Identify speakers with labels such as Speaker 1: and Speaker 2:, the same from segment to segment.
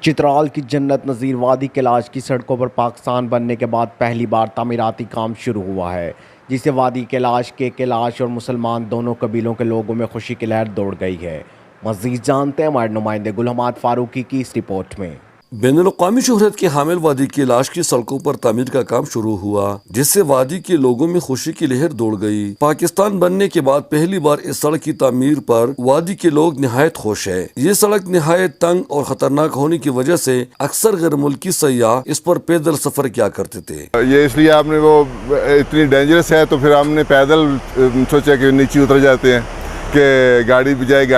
Speaker 1: چترال کی جنت نظیر وادی کیلاش کی سڑکوں پر پاکستان بننے کے بعد پہلی بار تعمیراتی کام شروع ہوا ہے، جس سے وادی کیلاش کے کیلاش اور مسلمان دونوں قبیلوں کے لوگوں میں خوشی کی لہر دوڑ گئی ہے۔ مزید جانتے ہیں ہمارے نمائندے گل حماد فاروقی کی اس رپورٹ میں۔
Speaker 2: بین الاقوامی شہرت کے حامل وادی کیلاش کی سڑکوں پر تعمیر کا کام شروع ہوا، جس سے وادی کے لوگوں میں خوشی کی لہر دوڑ گئی۔ پاکستان بننے کے بعد پہلی بار اس سڑک کی تعمیر پر وادی کے لوگ نہایت خوش ہیں۔ یہ سڑک نہایت تنگ اور خطرناک ہونے کی وجہ سے اکثر غیر ملکی سیاح اس پر پیدل سفر کیا کرتے تھے۔
Speaker 3: یہ اس لیے آپ نے وہ اتنی ڈینجرس ہے تو پھر ہم نے پیدل سوچا کہ نیچے اتر جاتے ہیں کہ گاڑی بجائے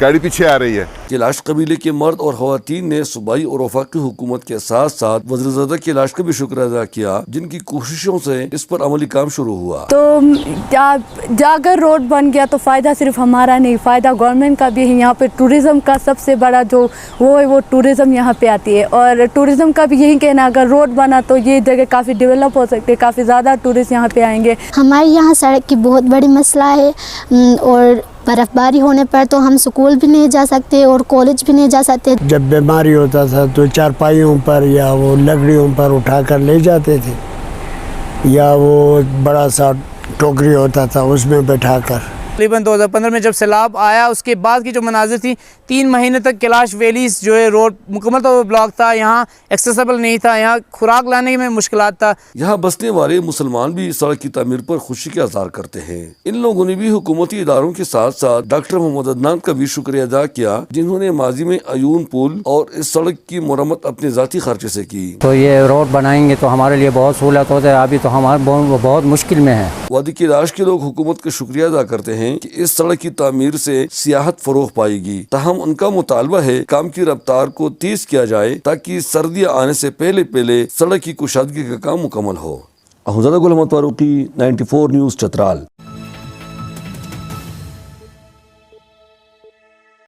Speaker 3: گاڑی پیچھے آ رہی ہے۔
Speaker 2: کیلاش قبیلے کے مرد اور خواتین نے صوبائی اور وفاقی حکومت کے ساتھ ساتھ وزیرزادہ کیلاش کا بھی شکر ادا کیا، جن کی کوششوں سے اس پر عملی کام شروع ہوا۔
Speaker 4: تو اگر روڈ بن گیا تو فائدہ صرف ہمارا نہیں، فائدہ گورنمنٹ کا بھی ہے۔ یہاں پہ ٹوریزم کا سب سے بڑا جو وہ ہے وہ ٹوریزم یہاں پہ آتی ہے، اور ٹوریزم کا بھی یہی کہنا اگر روڈ بنا تو یہ جگہ کافی ڈیولپ ہو سکتی ہے، کافی زیادہ ٹورسٹ یہاں پہ آئیں گے۔
Speaker 5: ہمارے یہاں سڑک کی بہت بڑی مسئلہ ہے، اور برف باری ہونے پر تو ہم سکول بھی نہیں جا سکتے اور کالج بھی نہیں جا سکتے۔
Speaker 6: جب بیماری ہوتا تھا تو چارپائیوں پر یا وہ لکڑیوں پر اٹھا کر لے جاتے تھے، یا وہ بڑا سا ٹوکری ہوتا تھا اس میں بٹھا کر۔
Speaker 7: تقریباً 2015 میں جب سیلاب آیا اس کے بعد کی جو مناظر تھی، 3 مہینے تک کیلاش ویلیز جو ہے روڈ مکمل طور پر بلاک تھا، یہاں ایکسیسیبل نہیں تھا، یہاں خوراک لانے میں مشکلات تھا۔
Speaker 2: یہاں بسنے والے مسلمان بھی اس سڑک کی تعمیر پر خوشی کا اظہار کرتے ہیں۔ ان لوگوں نے بھی حکومتی اداروں کے ساتھ ساتھ ڈاکٹر محمد عدنان کا بھی شکریہ ادا کیا، جنہوں نے ماضی میں عیون پل اور اس سڑک کی مرمت اپنے ذاتی خرچے سے کی۔
Speaker 8: تو یہ روڈ بنائیں گے تو ہمارے لیے بہت سہولت ہوتا ہے، ابھی تو ہمارے بہت مشکل میں ہے۔
Speaker 2: وادی کیلاش کے لوگ حکومت کا شکریہ ادا کرتے ہیں کہ اس سڑک کی تعمیر سے سیاحت فروغ پائے گی، تاہم ان کا مطالبہ ہے کام کی رفتار کو تیز کیا جائے تاکہ سردیاں آنے سے پہلے سڑک کی کشادگی کا کام مکمل ہو۔ گل حماد فاروقی، 94 نیوز چترال۔